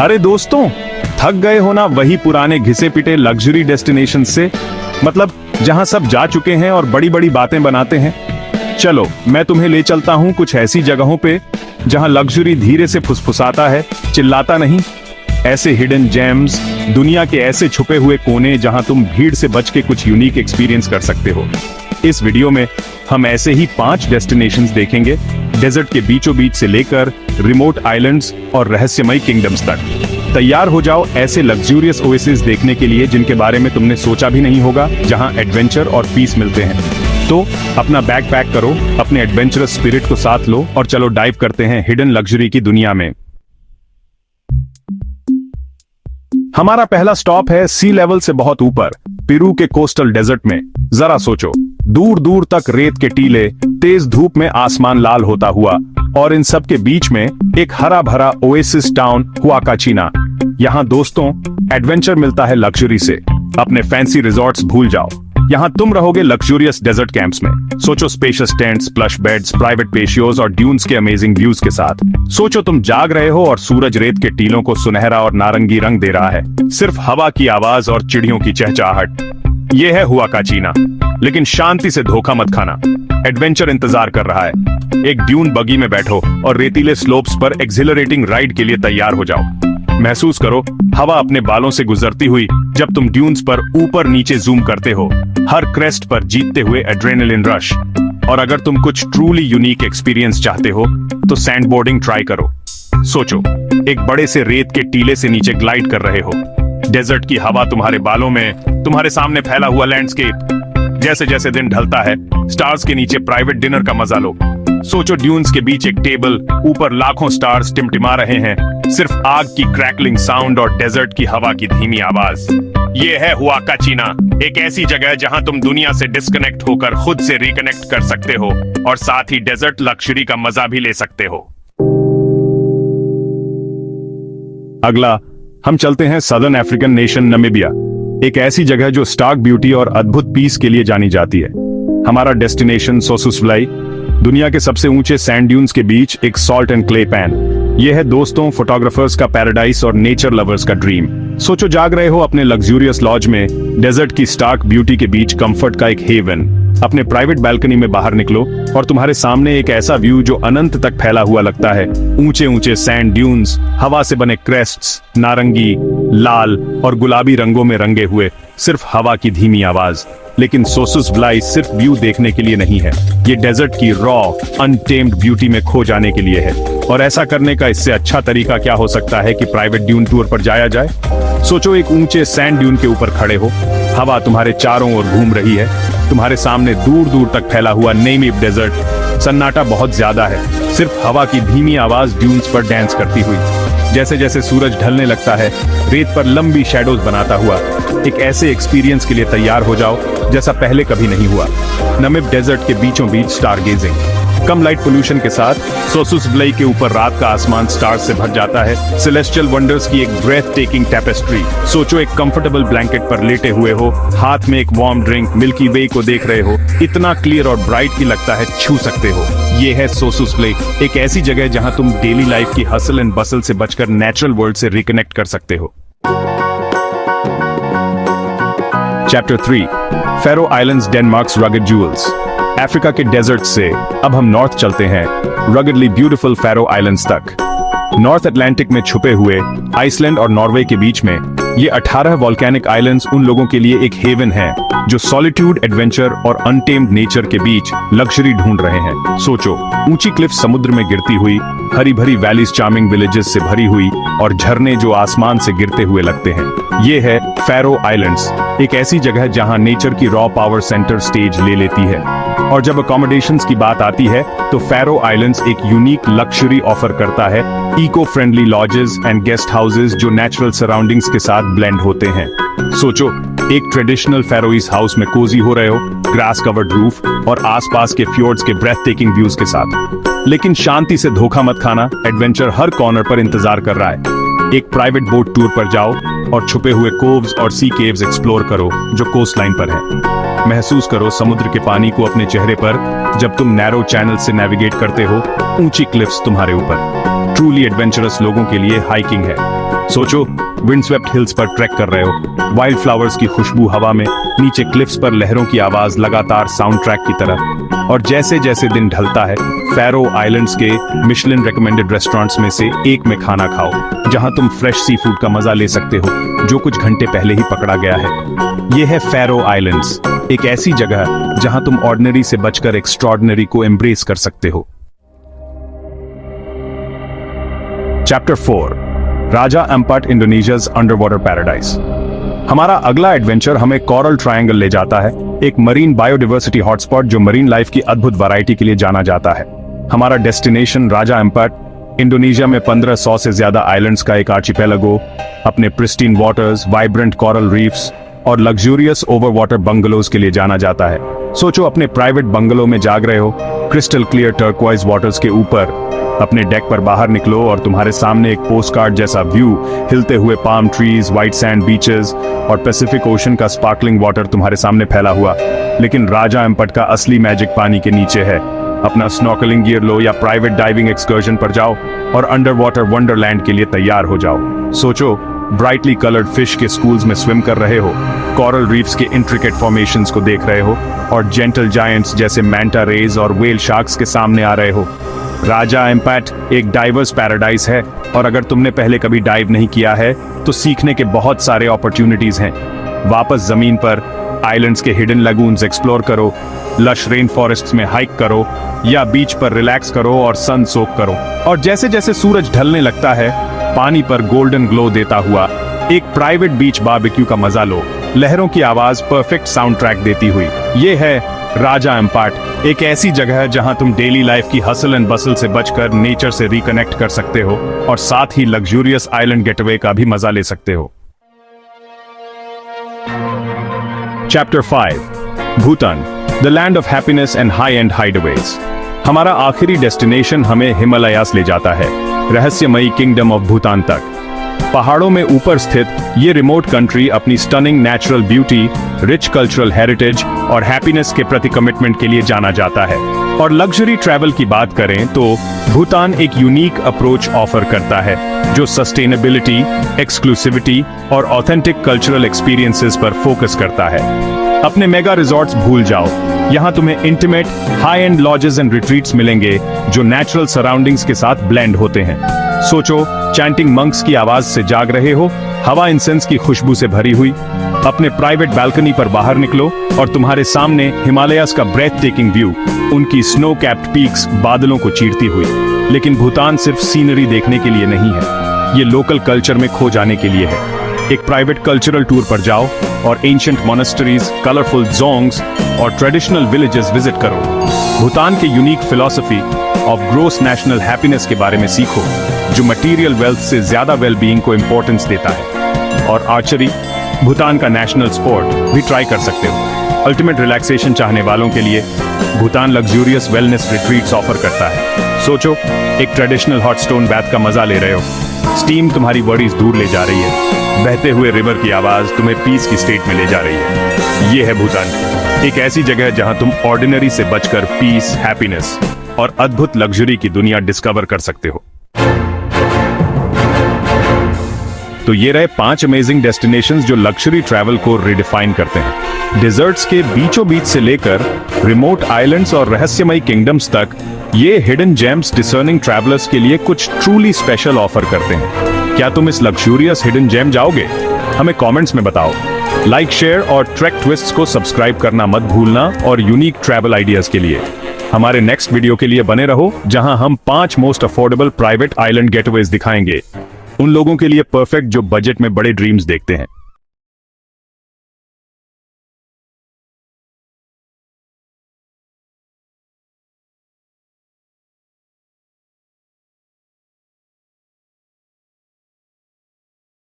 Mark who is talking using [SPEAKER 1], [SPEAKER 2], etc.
[SPEAKER 1] अरे दोस्तों, थक गए हो ना वही पुराने घिसे पिटे लग्जरी डेस्टिनेशन से? मतलब जहां सब जा चुके हैं और बड़ी बड़ी बातें बनाते हैं। चलो मैं तुम्हें ले चलता हूं कुछ ऐसी जगहों पे जहां लग्जरी धीरे से फुसफुसाता है, चिल्लाता नहीं। ऐसे हिडन जेम्स, दुनिया के ऐसे छुपे हुए कोने जहां तुम भीड़ से बच के कुछ यूनिक एक्सपीरियंस कर सकते हो। इस वीडियो में हम ऐसे ही 5 डेस्टिनेशंस देखेंगे, डेजर्ट के बीचों बीच से लेकर रिमोट आइलैंड्स और रहस्यमयी किंगडम्स तक। तैयार हो जाओ ऐसे लग्जूरियस ओएसिस देखने के लिए जिनके बारे में तुमने सोचा भी नहीं होगा, जहां एडवेंचर और पीस मिलते हैं। तो अपना बैग पैक करो, अपने एडवेंचरस स्पिरिट को साथ लो और चलो डाइव करते हैं हिडन लग्जरी की दुनिया में। हमारा पहला स्टॉप है सी लेवल से बहुत ऊपर, पेरू के कोस्टल डेजर्ट में। जरा सोचो, दूर दूर तक रेत के टीले, तेज धूप में आसमान लाल होता हुआ, और इन सब के बीच में एक हरा भरा ओएसिस टाउन हुआकाचिना। यहाँ दोस्तों एडवेंचर मिलता है लग्जरी से। अपने फैंसी रिजॉर्ट्स भूल जाओ, यहाँ तुम रहोगे लग्जूरियस डेजर्ट कैंप्स में। सोचो spacious tents, plush beds, private patios और ड्यून्स के अमेजिंग व्यूज के साथ। सोचो तुम जाग रहे हो और सूरज रेत के टीलों को सुनहरा और नारंगी रंग दे रहा है, सिर्फ हवा की आवाज और चिड़ियों की चहचहाहट। ये है हुआकाचिना, लेकिन शांति से धोखा मत खाना, एडवेंचर इंतजार कर रहा है। एक ड्यून बगी में बैठो और रेतीले स्लोप्स पर एक्सिलरेटिंग राइड के लिए तैयार हो जाओ। महसूस करो हवा अपने बालों से गुजरती हुई जब तुम ड्यून्स पर ऊपर नीचे जूम करते हो, हर क्रेस्ट पर जीतते हुए एड्रेनलिन रश। और अगर तुम कुछ ट्रूली यूनिक एक्सपीरियंस चाहते हो तो सैंडबोर्डिंग ट्राई करो। सोचो एक बड़े से रेत के टीले से नीचे ग्लाइड कर रहे हो, डेजर्ट की हवा तुम्हारे बालों में, तुम्हारे सामने फैला हुआ लैंडस्केप। जैसे जैसे दिन ढलता है, स्टार्स के नीचे प्राइवेट डिनर का मजा लो। सोचो ड्यून्स के बीच एक टेबल, ऊपर लाखों स्टार्स टिमटिमा रहे हैं, सिर्फ आग की क्रैकलिंग साउंड और डेजर्ट की हवा की धीमी आवाज। ये है हुआकाचिना, एक ऐसी जगह जहां तुम दुनिया से डिस्कनेक्ट होकर खुद से रिकनेक्ट कर सकते हो और साथ ही डेजर्ट लग्जरी का मजा भी ले सकते हो। अगला हम चलते हैं सदर्न अफ्रीकन नेशन नमीबिया, एक ऐसी जगह जो स्टार्क ब्यूटी और अद्भुत पीस के लिए जानी जाती है। हमारा डेस्टिनेशन सोसुसव्लाई, दुनिया के सबसे ऊंचे सैंड ड्यून्स के बीच एक सॉल्ट एंड क्ले पैन। यह है दोस्तों फोटोग्राफर्स का पैराडाइस और नेचर लवर्स का ड्रीम। सोचो जाग रहे हो अपने लग्जूरियस लॉज में, डेजर्ट की स्टार्क ब्यूटी के बीच कंफर्ट का एक हेवन। अपने प्राइवेट बालकनी में बाहर निकलो और तुम्हारे सामने एक ऐसा व्यू जो अनंत तक फैला हुआ लगता है। ऊंचे ऊंचे सैंड ड्यून्स, हवा से बने क्रेस्ट्स, नारंगी, लाल और गुलाबी रंगों में रंगे हुए, सिर्फ हवा की धीमी आवाज। लेकिन सोसुसव्लाई सिर्फ व्यू देखने के लिए नहीं है, ये डेजर्ट की रॉ अनटेम्ड ब्यूटी में खो जाने के लिए है। और ऐसा करने का इससे अच्छा तरीका क्या हो सकता है कि प्राइवेट ड्यून टूर पर जाया जाए। सोचो एक ऊंचे सैंड ड्यून के ऊपर खड़े हो, हवा तुम्हारे चारों ओर घूम रही है, तुम्हारे सामने दूर दूर तक फैला हुआ नेमिब डेजर्ट। सन्नाटा बहुत ज्यादा है, सिर्फ हवा की धीमी आवाज ड्यून्स पर डांस करती हुई। जैसे जैसे सूरज ढलने लगता है, रेत पर लंबी शैडोज बनाता हुआ, एक ऐसे एक्सपीरियंस के लिए तैयार हो जाओ जैसा पहले कभी नहीं हुआ। नमीब डेजर्ट के बीचों बीच स्टार गेजिंग, कम लाइट पोल्यूशन के साथ सोसुसव्लाई के ऊपर रात का आसमान स्टार्स से भर जाता है। सेलेस्टियल वंडर्स की एक ब्रेथ टेकिंग टेपेस्ट्री। सोचो एक कंफर्टेबल ब्लैंकेट पर लेटे हुए हो, हाथ में एक वार्म ड्रिंक, मिल्की वे को देख रहे हो, इतना क्लियर और ब्राइट की लगता है छू सकते हो। ये है सोसुसव्लाई, एक ऐसी जगह जहां तुम डेली लाइफ की हसल एंड बसल से बचकर नेचुरल वर्ल्ड से रिकनेक्ट कर सकते हो। Chapter 3, Faroe Islands, Denmark's rugged jewels. Africa के डेजर्ट से अब हम नॉर्थ चलते हैं, रगडली ब्यूटीफुल फेरो आइलैंड्स तक। नॉर्थ अटलांटिक में छुपे हुए आइसलैंड और नॉर्वे के बीच में ये 18 वॉल्केनिक आइलैंड्स उन लोगों के लिए एक हेवन है जो सॉलिट्यूड, एडवेंचर और अनटेम्ड नेचर के बीच लग्जरी ढूंढ रहे हैं। सोचो ऊंची क्लिफ समुद्र में गिरती हुई, हरी भरी वैलीज चार्मिंग विलेजेस से भरी हुई, और झरने जो आसमान से गिरते हुए लगते हैं। ये है फेरो आइलैंड्स, एक ऐसी जगह जहां नेचर की रॉ पावर सेंटर स्टेज ले लेती है। और जब अकोमोडेशंस की बात आती है तो फेरो आइलैंड्स एक यूनिक लक्जरी ऑफर करता है, eco friendly lodges and guest houses जो नेचुरल सराउंडिंग्स के साथ ब्लेंड होते हैं। सोचो एक ट्रेडिशनल फेरोइस हाउस में कोजी हो रहे हो, ग्रास कवर्ड रूफ और आसपास के फ्योर्ड्स के ब्रेथ टेकिंग व्यूज के साथ। लेकिन शांति से धोखा मत खाना, एडवेंचर हर कॉर्नर पर इंतजार कर रहा है। एक प्राइवेट बोट टूर पर जाओ और छुपे हुए कोव्स और सी केव्स एक्सप्लोर करो जो कोस्ट लाइन पर है। महसूस करो समुद्र के पानी को अपने चेहरे पर जब तुम नैरो चैनल से नेविगेट करते हो, ऊंची क्लिफ्स तुम्हारे ऊपर। ट्रूली एडवेंचरस लोगों के लिए हाइकिंग है। सोचो, विंडस्वेप्ट हिल्स पर ट्रैक कर रहे हो, वाइल्ड फ्लावर्स की खुशबू हवा में, नीचे क्लिफ्स पर लहरों की आवाज लगातार साउंड ट्रैक की तरह। और जैसे जैसे दिन ढलता है, फैरो आइलैंड्स के मिशेलिन रिकमेंडेड रेस्टोरेंट्स में से एक में खाना खाओ, जहां तुम फ्रेश सी फूड का मजा ले सकते हो जो कुछ घंटे पहले ही पकड़ा गया है। यह है फैरो आइलैंड्स, एक ऐसी जगह जहां तुम ऑर्डिनरी से बचकर एक्स्ट्रॉर्डिनरी को एम्ब्रेस कर सकते हो। चैप्टर 4, राजा एम्पट इंडोनेशियाज अंडरवाटर पैराडाइज। हमारा अगला एडवेंचर हमें कोरल ट्रायंगल ले जाता है, एक मरीन बायोडाइवर्सिटी हॉटस्पॉट जो मरीन लाइफ की अद्भुत वैरायटी के लिए जाना जाता है। हमारा डेस्टिनेशन राजा एम्पट इंडोनेशिया में 1500 से ज्यादा आइलैंड्स का एक आर्चिपेलागो, अपने pristine waters, vibrant coral reefs और लग्जूरियस ओवर वाटर बंगलोज के लिए जाना जाता है। सोचो, अपने प्राइवेट बंगलो में जाग रहे हो, क्रिस्टल क्लियर टर्क्वाइज वाटर्स के ऊपर, अपने डेक पर बाहर निकलो और तुम्हारे सामने एक पोस्टकार्ड जैसा व्यू, हिलते हुए palm trees, white sand beaches और पैसिफिक ओशन का स्पार्कलिंग वाटर तुम्हारे सामने फैला हुआ। लेकिन राजा एम्पट का असली मैजिक पानी के नीचे है। अपना स्नॉर्कलिंग गियर लो या प्राइवेट डाइविंग एक्सकर्जन पर जाओ और अंडर वाटर वंडरलैंड के लिए तैयार हो जाओ। सोचो, ब्राइटली कलर्ड फिश के स्कूल्स में स्विम कर रहे हो, कोरल रीफ्स के इंट्रिकेट फॉर्मेशंस को देख रहे हो और जेंटल जायंट्स जैसे मैंटा रेज और वेल शार्क्स के सामने आ रहे हो। राजा एम्पट एक डाइवर्स पैराडाइज है और अगर तुमने पहले कभी डाइव नहीं किया है तो सीखने के बहुत सारे अपॉर्चुनिटीज हैं। वापस जमीन पर आइलैंड्स के हिडन लगून्स एक्सप्लोर करो, लश रेन फॉरेस्ट्स में हाइक करो या बीच पर रिलैक्स करो और सन सोक करो। और जैसे जैसे सूरज ढलने लगता है, पानी पर गोल्डन ग्लो देता हुआ एक प्राइवेट बीच बारबेक्यू का मजा लो, लहरों की आवाज परफेक्ट साउंड ट्रैक देती हुई। ये है राजा एम्पट, एक ऐसी जगह है जहां तुम डेली लाइफ की हसल एंड बसल से बचकर नेचर से रिकनेक्ट कर सकते हो और साथ ही लग्जूरियस आइलैंड गेटवे का भी मजा ले सकते हो। Chapter 5, Bhutan, the land of happiness and high end hideaways. हमारा आखिरी डेस्टिनेशन हमें हिमालयास ले जाता है, रहस्यमयी किंगडम ऑफ भूटान तक। पहाड़ों में ऊपर स्थित ये रिमोट कंट्री अपनी stunning natural beauty, rich cultural heritage और हैप्पीनेस के प्रति कमिटमेंट के लिए जाना जाता है। और लग्जरी ट्रैवल की बात करें तो भूटान एक यूनिक अप्रोच ऑफर करता है जो सस्टेनेबिलिटी, एक्सक्लूसिविटी और ऑथेंटिक कल्चरल एक्सपीरियंसेस पर फोकस करता है। अपने मेगा रिजॉर्ट्स भूल जाओ, यहाँ तुम्हें intimate high and lodges and retreats मिलेंगे जो नेचुरल सराउंडिंग्स के साथ ब्लेंड होते हैं। सोचो, चैंटिंग मंक्स की आवाज से जाग रहे हो, हवा इंसेंस की खुशबू से भरी हुई। अपने प्राइवेट बालकनी पर बाहर निकलो और तुम्हारे सामने हिमालयास का ब्रेथ टेकिंग व्यू, उनकी स्नो कैप्ड पीक्स बादलों को चीरती हुई। लेकिन भूटान सिर्फ सीनरी देखने के लिए नहीं है, ये लोकल कल्चर में खो जाने के लिए है। एक प्राइवेट कल्चरल टूर पर जाओ और एंशिएंट मोनेस्टरीज, कलरफुल जोंग्स और ट्रेडिशनल विलेजेस विजिट करो। भूटान के unique philosophy of gross national happiness के बारे में सीखो, जो मटेरियल वेल्थ से ज्यादा वेलबीइंग को इंपॉर्टेंस देता है। और आर्चरी, भूटान का नेशनल स्पोर्ट, भी ट्राई कर सकते हो। अल्टीमेट रिलैक्सेशन चाहने वालों के लिए Bhutan luxurious wellness retreats offer करता है। सोचो, एक ट्रेडिशनल हॉट स्टोन बैथ का मजा ले रहे हो, स्टीम तुम्हारी वरीज दूर ले जा रही है, बहते हुए रिवर की आवाज तुम्हें पीस की स्टेट में ले जा रही है। ये है भूटान, एक ऐसी जगह जहां तुम ऑर्डिनरी से बचकर पीस, हैप्पीनेस और अद्भुत लग्जरी की दुनिया डिस्कवर कर सकते हो। तो ये रहे 5 अमेजिंग डेस्टिनेशंस जो लग्जरी ट्रैवल को रिडिफाइन करते हैं। डिजर्ट्स के बीचों बीच से लेकर रिमोट आइलैंड्स और रहस्यमयी किंगडम्स तक, ये हिडन जेम्स डिसर्निंग ट्रैवलर्स के लिए कुछ ट्रूली स्पेशल ऑफर करते हैं। क्या तुम इस लग्जूरियस हिडन जेम जाओगे? हमें कमेंट्स में बताओ। लाइक, शेयर और ट्रैक ट्विस्ट्स को सब्सक्राइब करना मत भूलना और यूनिक ट्रैवल आइडियाज के लिए हमारे नेक्स्ट वीडियो के लिए बने रहो, जहां हम 5 most affordable private island gateways दिखाएंगे, उन लोगों के लिए परफेक्ट जो बजट में बड़े ड्रीम्स देखते हैं।